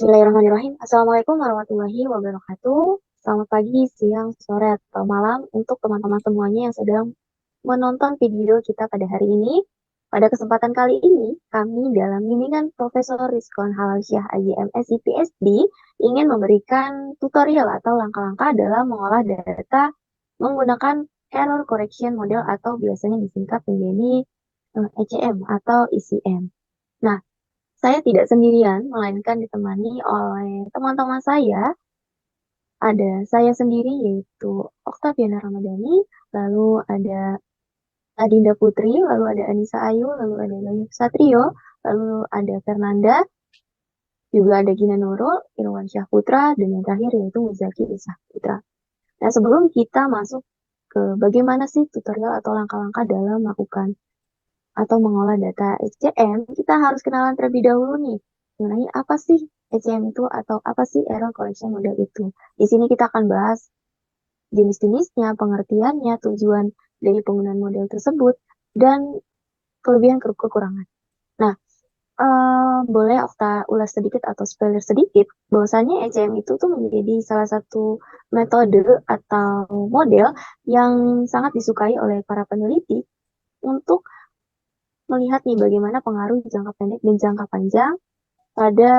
Bismillahirrahmanirrahim. Assalamualaikum warahmatullahi wabarakatuh. Selamat pagi, siang, sore, atau malam untuk teman-teman semuanya yang sedang menonton video kita pada hari ini. Pada kesempatan kali ini, kami dalam bimbingan Profesor Rizwan Halalsyah AGMSI PhD ingin memberikan tutorial atau langkah-langkah dalam mengolah data menggunakan Error Correction Model atau biasanya disingkat menjadi ECM atau ECM. Nah, saya tidak sendirian, melainkan ditemani oleh teman-teman saya. Ada saya sendiri, yaitu Oktaviana Ramadhani, lalu ada Adinda Putri, lalu ada Anissa Ayu, lalu ada Bayu Satrio, lalu ada Fernanda, juga ada Gina Nurul, Irwan Syah Putra, dan yang terakhir yaitu Muzaki Isah Putra. Nah, sebelum kita masuk ke bagaimana sih tutorial atau langkah-langkah dalam melakukan atau mengolah data SCM, kita harus kenalan terlebih dahulu nih mengenai apa sih SCM itu atau apa sih Error Correction Model itu. Di sini kita akan bahas jenis-jenisnya, pengertiannya, tujuan dari penggunaan model tersebut, dan kelebihan kekurangan. Nah, boleh Okta ulas sedikit atau spoiler sedikit bahwasanya ECM itu tuh menjadi salah satu metode atau model yang sangat disukai oleh para peneliti untuk melihat nih bagaimana pengaruh jangka pendek dan jangka panjang pada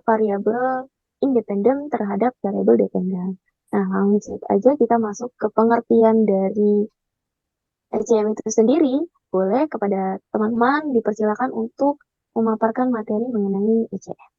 variabel independen terhadap variabel dependen. Nah, langsung aja kita masuk ke pengertian dari ECM itu sendiri. Boleh kepada teman-teman dipersilakan untuk memaparkan materi mengenai ECM.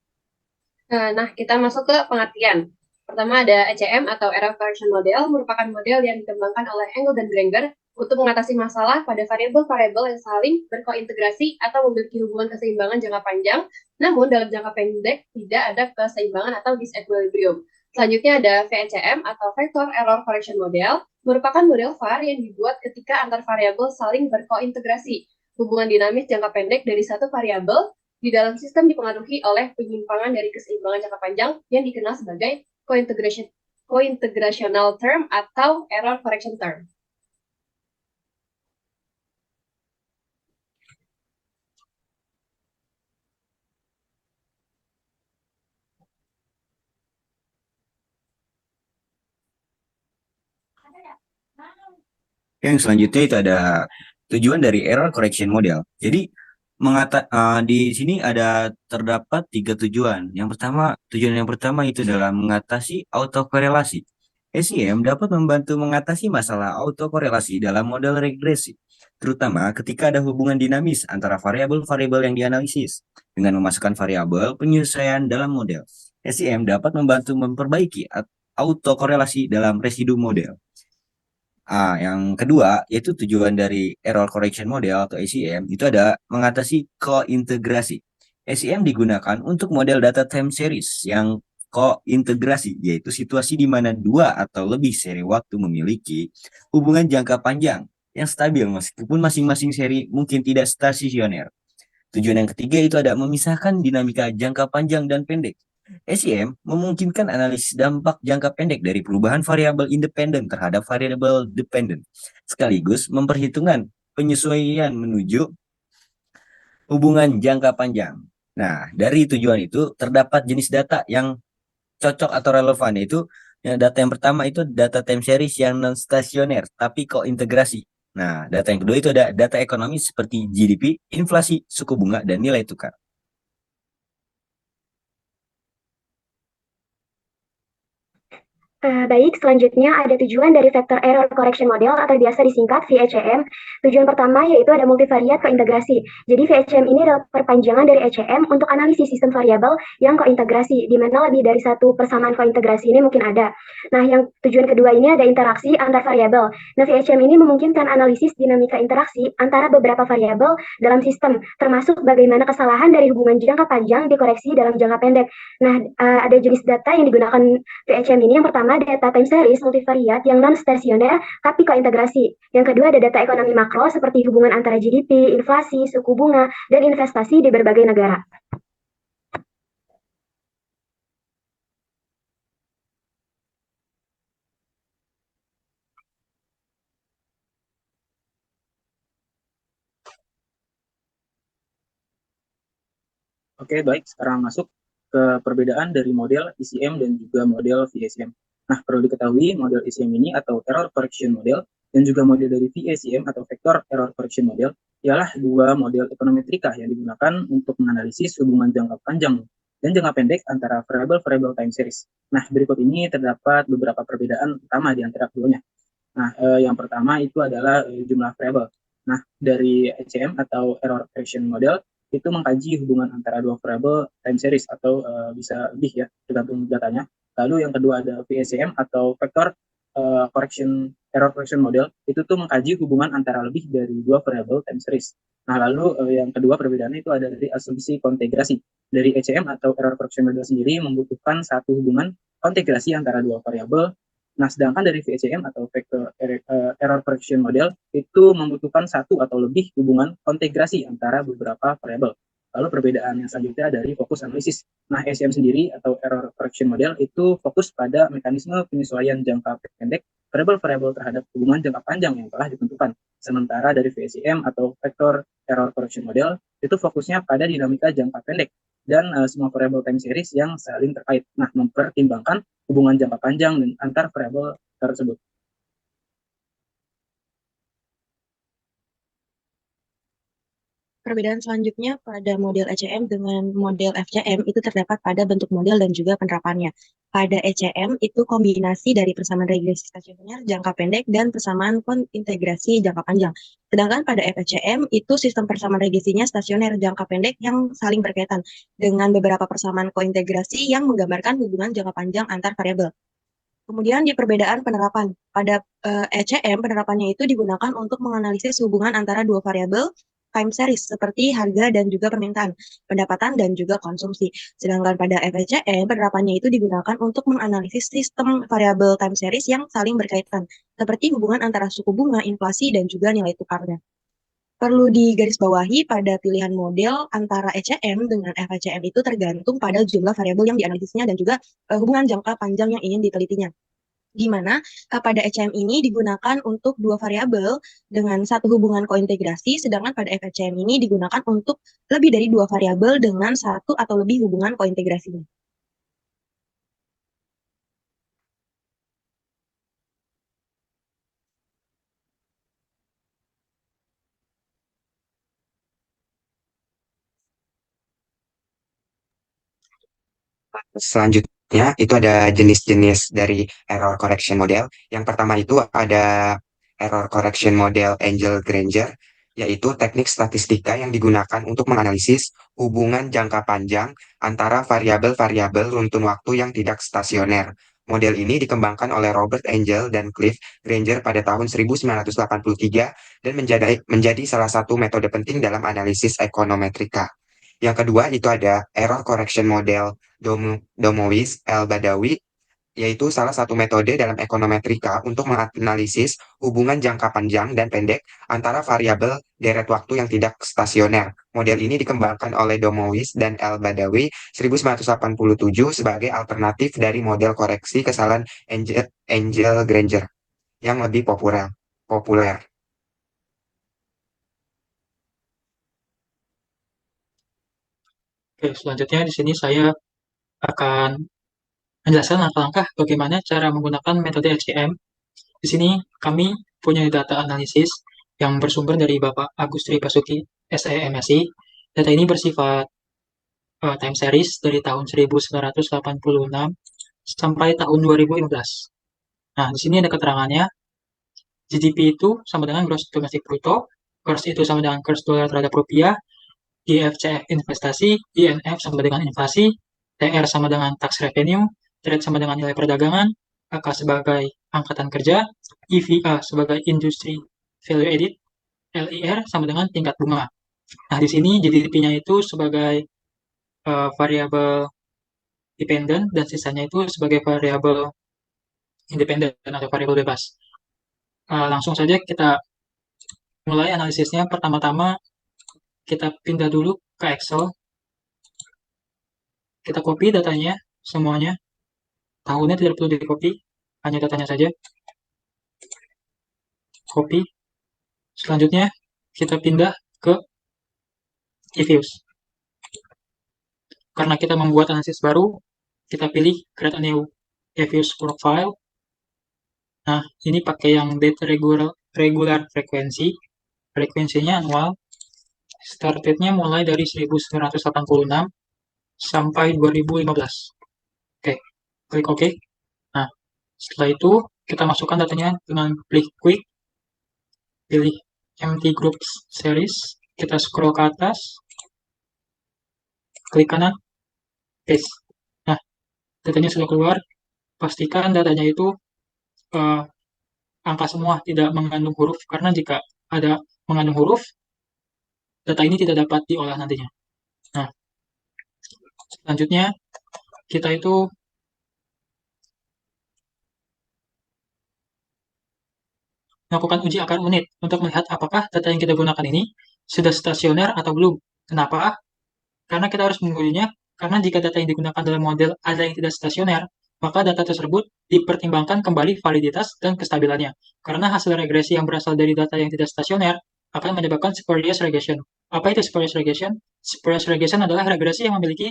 Nah, kita masuk ke pengertian. Pertama ada ECM atau Error Correction Model, merupakan model yang dikembangkan oleh Engel dan Granger untuk mengatasi masalah pada variabel-variabel yang saling berkointegrasi atau memiliki hubungan keseimbangan jangka panjang, namun dalam jangka pendek tidak ada keseimbangan atau disequilibrium. Selanjutnya ada VECM atau Vector Error Correction Model, merupakan model VAR yang dibuat ketika antar variabel saling berkointegrasi. Hubungan dinamis jangka pendek dari satu variabel di dalam sistem dipengaruhi oleh penyimpangan dari keseimbangan jangka panjang yang dikenal sebagai cointegrational term atau error correction term. Yang selanjutnya itu ada tujuan dari error correction model. Jadi di sini ada terdapat tiga tujuan. Tujuan yang pertama itu dalam mengatasi autokorelasi. SEM dapat membantu mengatasi masalah autokorelasi dalam model regresi, terutama ketika ada hubungan dinamis antara variabel-variabel yang dianalisis. Dengan memasukkan variabel penyesuaian dalam model, SEM dapat membantu memperbaiki autokorelasi dalam residu model. Yang kedua, yaitu tujuan dari Error Correction Model atau ACM, itu ada mengatasi kointegrasi. ACM digunakan untuk model data time series yang kointegrasi, yaitu situasi di mana dua atau lebih seri waktu memiliki hubungan jangka panjang yang stabil meskipun masing-masing seri mungkin tidak stasioner. Tujuan yang ketiga itu ada memisahkan dinamika jangka panjang dan pendek. SEM memungkinkan analisis dampak jangka pendek dari perubahan variabel independen terhadap variabel dependen, sekaligus memperhitungkan penyesuaian menuju hubungan jangka panjang. Nah, dari tujuan itu terdapat jenis data yang cocok atau relevan, yaitu data yang pertama itu data time series yang non stasioner tapi kointegrasi. Nah, data yang kedua itu ada data ekonomis seperti GDP, inflasi, suku bunga, dan nilai tukar. Baik, selanjutnya ada tujuan dari Vector Error Correction Model atau biasa disingkat VECM. Tujuan pertama yaitu ada multivariat kointegrasi. Jadi VECM ini adalah perpanjangan dari ECM untuk analisis sistem variabel yang kointegrasi, di mana lebih dari satu persamaan kointegrasi ini mungkin ada. Nah, yang tujuan kedua ini ada interaksi antar variabel. Nah, VECM ini memungkinkan analisis dinamika interaksi antara beberapa variabel dalam sistem, termasuk bagaimana kesalahan dari hubungan jangka panjang dikoreksi dalam jangka pendek. Nah, ada jenis data yang digunakan VHM ini. Yang pertama data time series multivariat yang non stasioner tapi kointegrasi. Yang kedua ada data ekonomi makro seperti hubungan antara GDP, inflasi, suku bunga, dan investasi di berbagai negara. Oke, baik. Sekarang masuk ke perbedaan dari model ECM dan juga model VACM. Nah, perlu diketahui model ECM ini atau Error Correction Model dan juga model dari VACM atau Vector Error Correction Model ialah dua model ekonometrika yang digunakan untuk menganalisis hubungan jangka panjang dan jangka pendek antara variabel-variabel time series. Nah, berikut ini terdapat beberapa perbedaan utama di antara keduanya. Nah, yang pertama itu adalah jumlah variabel. Nah, dari ECM atau Error Correction Model itu mengkaji hubungan antara dua variabel time series atau bisa lebih ya, tergantung datanya. Lalu yang kedua ada VACM atau Vector Error Correction Model itu tuh mengkaji hubungan antara lebih dari dua variabel time series. Nah, lalu yang kedua perbedaannya itu ada dari asumsi kontegrasi. Dari ECM atau Error Correction Model sendiri membutuhkan satu hubungan kontegrasi antara dua variabel. Nah, sedangkan dari VACM atau Vector Error Correction Model itu membutuhkan satu atau lebih hubungan kontegrasi antara beberapa variabel. Lalu perbedaan yang selanjutnya dari fokus analisis. Nah, ECM sendiri atau Error Correction Model itu fokus pada mekanisme penyesuaian jangka pendek variabel-variabel terhadap hubungan jangka panjang yang telah ditentukan. Sementara dari VACM atau Vector Error Correction Model itu fokusnya pada dinamika jangka pendek dan semua variabel time series yang saling terkait. Nah, mempertimbangkan hubungan jangka panjang dan antar variabel tersebut. Perbedaan selanjutnya pada model ECM dengan model FCM itu terdapat pada bentuk model dan juga penerapannya. Pada ECM itu kombinasi dari persamaan regresi stasioner jangka pendek dan persamaan integrasi jangka panjang. Sedangkan pada FCM itu sistem persamaan regresinya stasioner jangka pendek yang saling berkaitan dengan beberapa persamaan kointegrasi yang menggambarkan hubungan jangka panjang antar variabel. Kemudian di perbedaan penerapan. Pada ECM, penerapannya itu digunakan untuk menganalisis hubungan antara dua variabel time series seperti harga dan juga permintaan, pendapatan dan juga konsumsi. Sedangkan pada FECM, penerapannya itu digunakan untuk menganalisis sistem variabel time series yang saling berkaitan, seperti hubungan antara suku bunga, inflasi, dan juga nilai tukarnya. Perlu digarisbawahi pada pilihan model antara ECM dengan FECM itu tergantung pada jumlah variabel yang dianalisisnya dan juga hubungan jangka panjang yang ingin ditelitinya. Di mana pada ECM ini digunakan untuk dua variabel dengan satu hubungan kointegrasi, sedangkan pada FECM ini digunakan untuk lebih dari dua variabel dengan satu atau lebih hubungan kointegrasinya. Selanjutnya, itu ada jenis-jenis dari error correction model. Yang pertama itu ada error correction model Engel-Granger, yaitu teknik statistika yang digunakan untuk menganalisis hubungan jangka panjang antara variabel-variabel runtun waktu yang tidak stasioner. Model ini dikembangkan oleh Robert Engel dan Cliff Granger pada tahun 1983 dan menjadi salah satu metode penting dalam analisis ekonometrika. Yang kedua itu ada error correction model Domowitz L-Badawi, yaitu salah satu metode dalam ekonometrika untuk menganalisis hubungan jangka panjang dan pendek antara variabel deret waktu yang tidak stasioner. Model ini dikembangkan oleh Domowitz dan L-Badawi 1987 sebagai alternatif dari model koreksi kesalahan Engel-Granger yang lebih populer. Oke, selanjutnya di sini saya akan menjelaskan langkah-langkah bagaimana cara menggunakan metode ECM. Di sini kami punya data analisis yang bersumber dari Bapak Agustri Basuki, SEMSI. Data ini bersifat time series dari tahun 1986 sampai tahun 2015. Nah, di sini ada keterangannya. GDP itu sama dengan Gross Domestic Product, Gross itu sama dengan kurs dolar terhadap rupiah, IFCF investasi, INF sama dengan inflasi, TR sama dengan tax revenue, trade sama dengan nilai perdagangan, AK sebagai angkatan kerja, EVA sebagai industry value added, LIR sama dengan tingkat bunga. Nah, di sini GDP-nya itu sebagai variabel dependent dan sisanya itu sebagai variabel independen atau variabel bebas. Langsung saja kita mulai analisisnya. Pertama-tama kita pindah dulu ke Excel. Kita copy datanya semuanya. Tahunnya tidak perlu di copy, hanya datanya saja. Copy. Selanjutnya kita pindah ke eViews. karena kita membuat analisis baru, kita pilih create a new EViews profile. Nah, ini pakai yang date regular frekuensi. Frekuensinya anual. Start date-nya mulai dari 1986 sampai 2015. Oke, klik OK. Nah, setelah itu kita masukkan datanya dengan klik quick, pilih empty group series, kita scroll ke atas, klik kanan, paste. Nah, datanya sudah keluar. Pastikan datanya itu eh, angka semua, tidak mengandung huruf, karena jika ada mengandung huruf, data ini tidak dapat diolah nantinya. Nah, selanjutnya kita itu melakukan uji akar unit untuk melihat apakah data yang kita gunakan ini sudah stasioner atau belum. Kenapa? Karena kita harus mengujinya, karena jika data yang digunakan dalam model ada yang tidak stasioner, maka data tersebut dipertimbangkan kembali validitas dan kestabilannya. Karena hasil regresi yang berasal dari data yang tidak stasioner akan menyebabkan spurious regression. Apa itu spurious regression? Spurious regression adalah regresi yang memiliki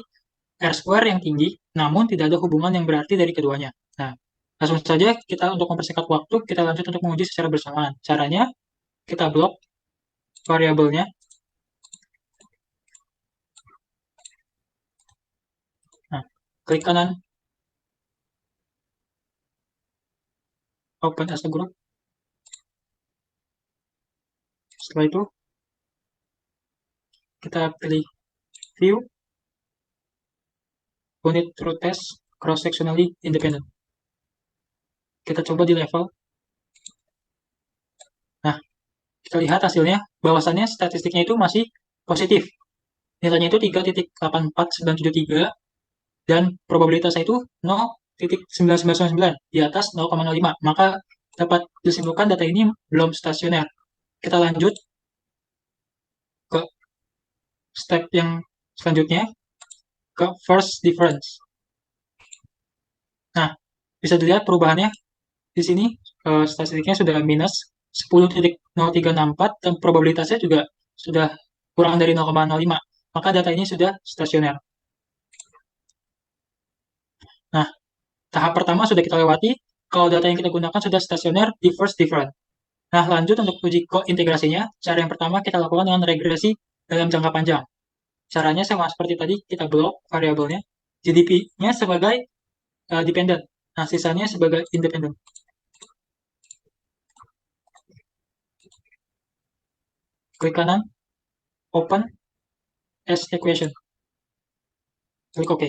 R-square yang tinggi, namun tidak ada hubungan yang berarti dari keduanya. Nah, langsung saja kita untuk mempersingkat waktu, kita lanjut untuk menguji secara bersamaan. Caranya, kita blok variabelnya. Nah, klik kanan, open as a group. Setelah itu, kita pilih view, unit true test, cross-sectionally independent. Kita coba di level. Nah, kita lihat hasilnya, bahwasannya statistiknya itu masih positif. Nilainya itu 3.84973, dan probabilitasnya itu 0.9999, di atas 0,05. Maka dapat disimpulkan data ini belum stasioner. Kita lanjut ke step yang selanjutnya, ke first difference. Nah, bisa dilihat perubahannya di sini, statistiknya sudah minus 10.0364 dan probabilitasnya juga sudah kurang dari 0,05. Maka data ini sudah stasioner. Nah, tahap pertama sudah kita lewati. Kalau data yang kita gunakan sudah stasioner di first difference. Nah, lanjut untuk uji kointegrasinya. Cara yang pertama kita lakukan dengan regresi dalam jangka panjang. Caranya sama seperti tadi, kita blok variabelnya. GDP-nya sebagai dependent. Nah, sisanya sebagai independent. Klik kanan, open as equation. Klik OK.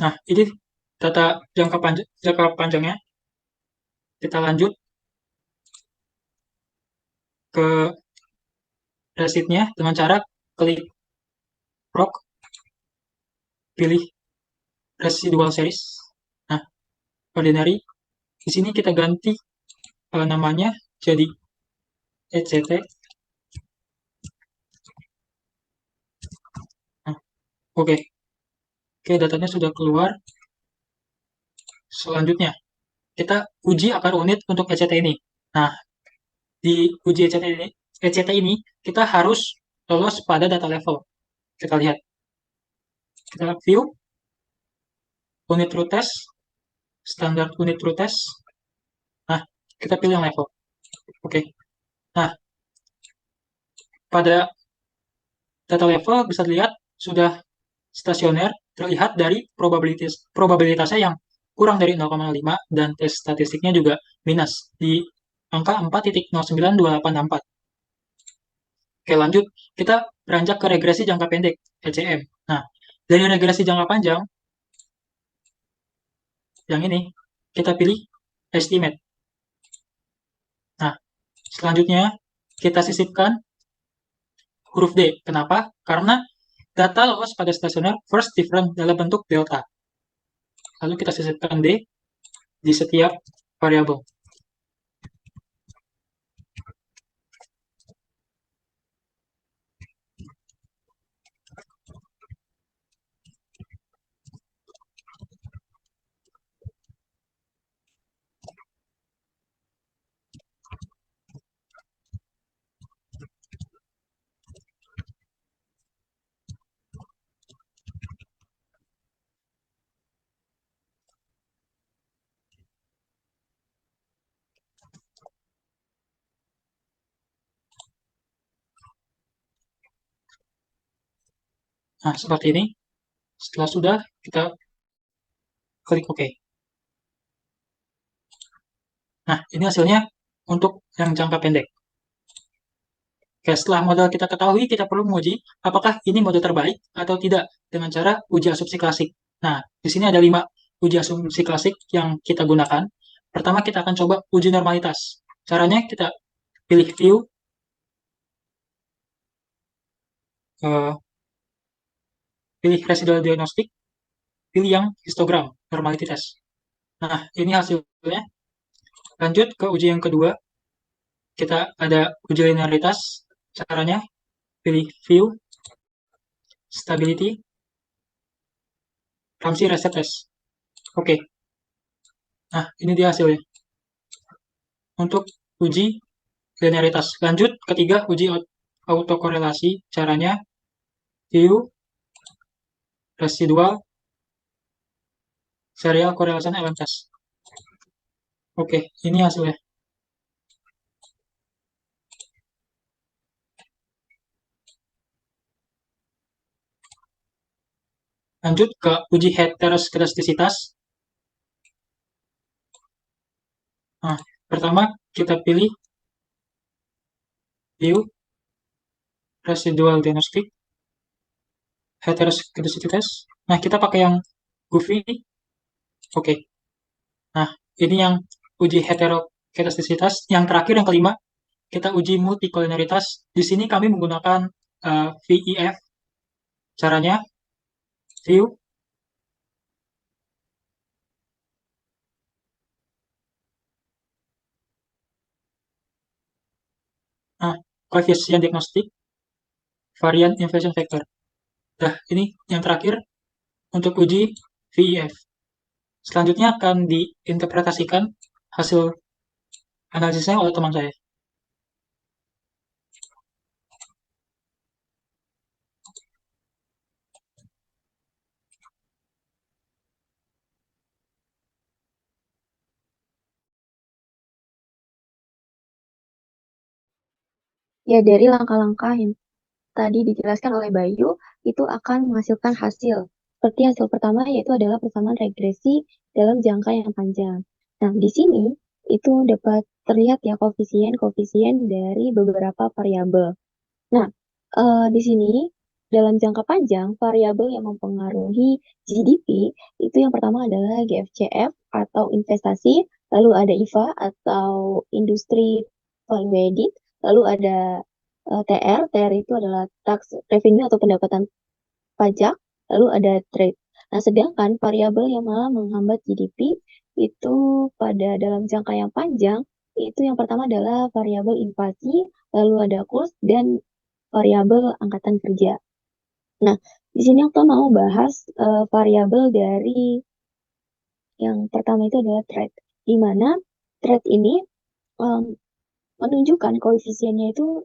Nah, ini data jangka panjangnya. Kita lanjut ke resitnya dengan cara klik proc, pilih residual series. Nah, ordinary. Di sini kita ganti namanya jadi ECT. Nah, oke. Oke, datanya sudah keluar. Selanjutnya, kita uji akar unit untuk ECT ini. Nah, di uji ECT ini kita harus lolos pada data level. Kita lihat. Kita view, unit true test, standar unit true test. Nah, kita pilih yang level. Oke. Nah, pada data level bisa dilihat sudah stasioner, terlihat dari probabilitasnya yang kurang dari 0,5 dan tes statistiknya juga minus di angka 4.092864. Oke, lanjut. Kita beranjak ke regresi jangka pendek, ECM. Nah, dari regresi jangka panjang, yang ini, kita pilih estimate. Nah, selanjutnya, kita sisipkan huruf D. Kenapa? Karena data lolos pada stasioner first difference dalam bentuk delta. Lalu kita sisipkan D di setiap variabel. Nah, seperti ini. Setelah sudah, kita klik OK. Nah, ini hasilnya untuk yang jangka pendek. Oke, setelah model kita ketahui, kita perlu menguji apakah ini model terbaik atau tidak dengan cara uji asumsi klasik. Nah, di sini ada 5 uji asumsi klasik yang kita gunakan. Pertama, kita akan coba uji normalitas. Caranya kita pilih view, eh, pilih residual diagnostic, pilih yang histogram, normality test. Nah, ini hasilnya. Lanjut ke uji yang kedua, kita ada uji linearitas. Caranya, pilih view, stability, Ramsey reset test. Oke, nah ini dia hasilnya. Untuk uji linearitas. Lanjut, ketiga, uji autokorelasi. Caranya, view, residual, serial correlation element test. Oke, ini hasilnya. Lanjut ke uji heteroskedastisitas. Nah, pertama kita pilih view, residual diagnostic, heteroskedastisitas. Nah, kita pakai yang Goofy. Oke. Nah, ini yang uji heteroskedastisitas. Yang terakhir, yang kelima, kita uji multikoliniaritas. Di sini kami menggunakan VEF. Caranya, view, koefisien diagnostik, varian inflation factor. Nah, ini yang terakhir untuk uji VEF. Selanjutnya akan diinterpretasikan hasil analisisnya oleh teman saya. Ya, dari langkah-langkah yang tadi dijelaskan oleh Bayu, itu akan menghasilkan hasil. Seperti hasil pertama, yaitu adalah persamaan regresi dalam jangka yang panjang. Nah, di sini itu dapat terlihat ya koefisien-koefisien dari beberapa variabel. Nah, di sini dalam jangka panjang, variabel yang mempengaruhi GDP itu yang pertama adalah GFCF atau investasi, lalu ada IVA atau industri value added, lalu ada TR itu adalah tax revenue atau pendapatan pajak, lalu ada trade. Nah, sedangkan variabel yang malah menghambat GDP itu pada dalam jangka yang panjang, itu yang pertama adalah variabel inflasi, lalu ada kurs, dan variabel angkatan kerja. Nah, di sini aku mau bahas variabel dari yang pertama itu adalah trade, di mana trade ini um, menunjukkan koefisiennya itu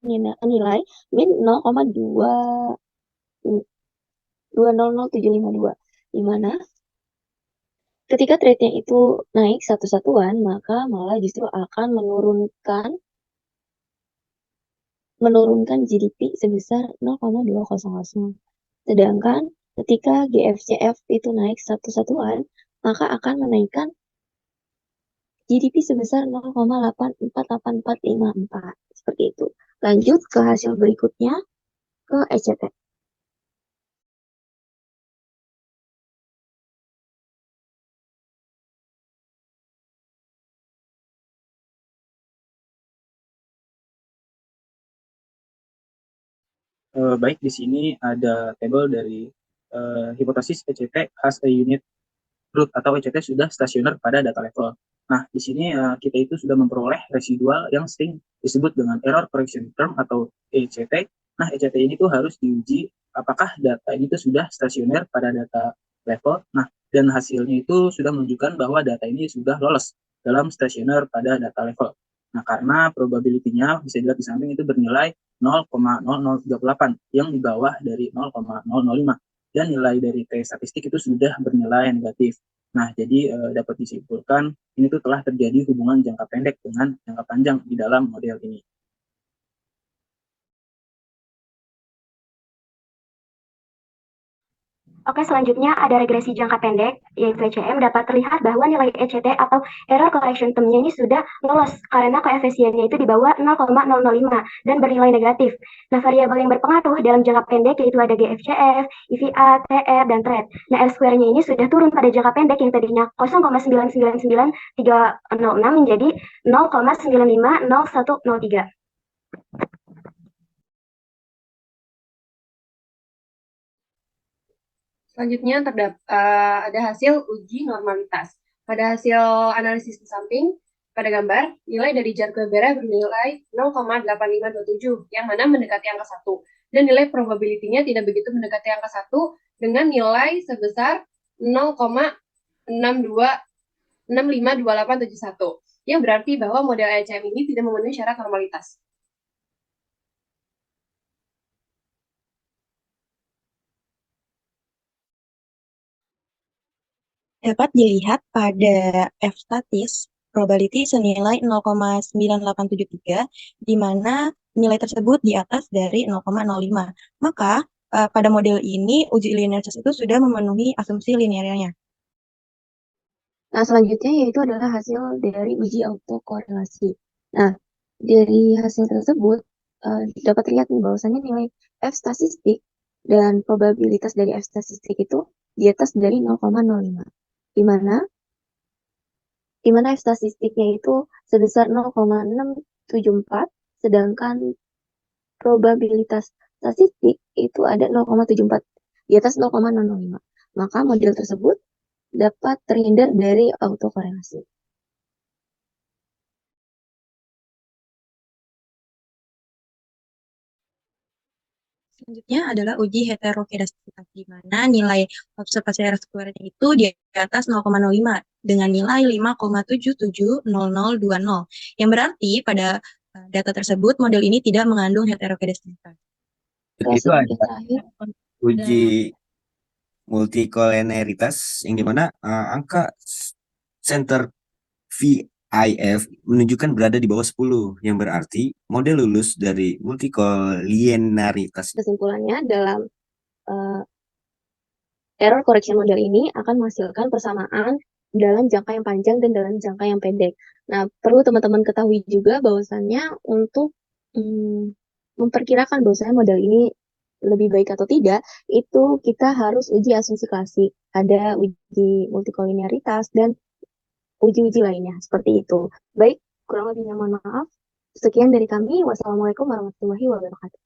nilai min 0,200752, di mana ketika trade-nya itu naik satu satuan, maka malah justru akan menurunkan GDP sebesar 0,200. Sedangkan ketika GFCF itu naik satu satuan, maka akan menaikkan GDP sebesar 0,848454. Seperti itu. Lanjut ke hasil berikutnya, ke ECT. Baik, di sini ada tabel dari hipotesis ECT has a unit root atau ECT sudah stasioner pada data level. Nah, di sini kita itu sudah memperoleh residual yang sering disebut dengan error correction term atau ECT. Nah, ECT ini tuh harus diuji apakah data ini tuh sudah stasioner pada data level. Nah, dan hasilnya itu sudah menunjukkan bahwa data ini sudah lolos dalam stasioner pada data level. Nah, karena probability-nya bisa dilihat di samping itu bernilai 0,0038 yang di bawah dari 0,005 dan nilai dari T statistik itu sudah bernilai negatif. Nah, jadi dapat disimpulkan ini tuh telah terjadi hubungan jangka pendek dengan jangka panjang di dalam model ini. Oke, selanjutnya ada regresi jangka pendek, yaitu ECM, dapat terlihat bahwa nilai ECT atau error correction term-nya ini sudah lolos karena koefisiennya itu di bawah 0,005 dan bernilai negatif. Nah, variabel yang berpengaruh dalam jangka pendek yaitu ada GFCF, IVA, TR, dan TRED. Nah, R-square-nya ini sudah turun pada jangka pendek yang tadinya 0,999306 menjadi 0,950103. Selanjutnya ada hasil uji normalitas. Pada hasil analisis di samping, pada gambar, nilai dari jar Quebera bernilai 0,8527, yang mana mendekati angka 1. Dan nilai probability-nya tidak begitu mendekati angka 1 dengan nilai sebesar 0,652871, yang berarti bahwa model ECM ini tidak memenuhi syarat normalitas. Dapat dilihat pada F-statis, probability senilai 0,9873, di mana nilai tersebut di atas dari 0,05. Maka pada model ini uji linearitas itu sudah memenuhi asumsi linearnya. Nah, selanjutnya yaitu adalah hasil dari uji autokorelasi. Nah, dari hasil tersebut dapat terlihat nih bahwasannya nilai F statistik dan probabilitas dari F statistik itu di atas dari 0,05. Di mana F statistiknya itu sebesar 0,674, sedangkan probabilitas statistik itu ada 0,74, di atas 0,005. Maka model tersebut dapat terhindar dari autokorelasi. Selanjutnya adalah uji heterokedastasitas, di mana nilai observasi R-square-nya itu di atas 0,05 dengan nilai 5,770020, yang berarti pada data tersebut model ini tidak mengandung heterokedastasitas. Itu ada uji multikolenialitas yang dimana angka center VIF menunjukkan berada di bawah 10, yang berarti model lulus dari multikolenialitas. Kesimpulannya, dalam error correction model ini akan menghasilkan persamaan dalam jangka yang panjang dan dalam jangka yang pendek. Nah, perlu teman-teman ketahui juga bahwasannya untuk memperkirakan bahwasannya model ini lebih baik atau tidak, itu kita harus uji asumsi klasik. Ada uji multikoliniaritas dan uji-uji lainnya, seperti itu. Baik, kurang lebihnya mohon maaf. Sekian dari kami. Wassalamualaikum warahmatullahi wabarakatuh.